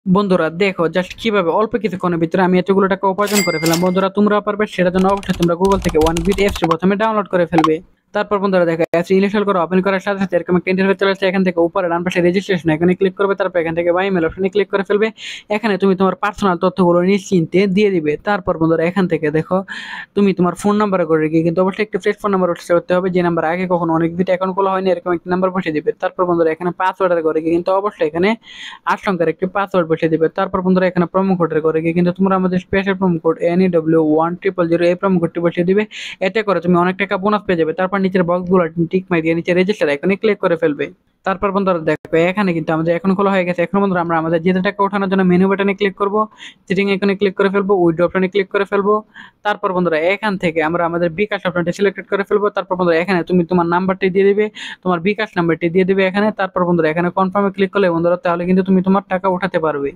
বন্ধুরা দেখো জাস্ট কিভাবে অল্প কিছুক্ষণের ভিতরে আমি এতগুলো টাকা উপার্জন করে ফেললাম। বন্ধুরা তোমরা পারবে, সেটার জন্য অবশ্যই তোমরা গুগল থেকে ওয়ান বিট অ্যাপস প্রথমে ডাউনলোড করে ফেলবে। তারপর বন্ধুরা দেখো অ্যাপস ইনস্টল করে ওপেন করার সাথে সাথে এরকম একটা ইন্টারফেস চলে আসছে। এখান থেকে উপরে ডান পাশে রেজিস্ট্রেশন এখানে ক্লিক করবে, তারপর এখান থেকে বাই মেল অপশনে ক্লিক করে ফেলবে। এখানে তুমি তোমার পার্সোনাল তথ্যগুলো নিশ্চিন্তে দিয়ে দিবে। তারপর বন্ধুরা এখান থেকে দেখো তুমি তোমার ফোন নাম্বার করে রেখে কিন্তু অবশ্যই একটা ফ্রেশ ফোন নাম্বার উৎসর্গ করতে হবে, যে নাম্বার আগে কখনো অনেক ভিতরে অ্যাকাউন্ট খোলা হয়নি এরকম একটা নাম্বার বসিয়ে দিবে। তারপর বন্ধুরা এখানে পাসওয়ার্ডের করে গিয়ে কিন্তু অবশ্যই এখানে 8 সংখ্যার একটি পাসওয়ার্ড বসিয়ে দিবে। তারপর বন্ধুরা এখানে প্রোমো কোডের করে গিয়ে কিন্তু তোমরা আমাদের স্পেশাল প্রোমো কোড NEW1000 এই প্রোমো কোডটি বসিয়ে দিবে। এতে করে তুমি অনেক টাকা বোনাস পেয়ে যাবে। তারপর নিচের বক্সগুলো টিক মারিয়ে নিচে রেজিস্টার আইকনে ক্লিক করে ফেলবে। তারপর বন্ধুরা দেখো এখানে কিন্তু আমাদের এখন খোলা হয়ে গেছে। এখন বন্ধুরা আমরা আমাদের যে টাকা ওঠানোর জন্য মেনু বাটনে ক্লিক করব, সেটিং আইকনে ক্লিক করে ফেলবো, উইথড্র অপশনে ক্লিক করে ফেলবো। তারপর বন্ধুরা এখান থেকে আমরা আমাদের বিকাশ অপশনটি সিলেক্ট করে ফেলবো। তারপর বন্ধুরা এখানে তুমি তোমার নাম্বারটি দিয়ে দিবে, তোমার বিকাশ নাম্বারটি দিয়ে দিবে এখানে। তারপর বন্ধুরা এখানে কনফার্মে ক্লিক করলে বন্ধুরা তাহলে কিন্তু তুমি তোমার টাকা উঠাতে পারবে।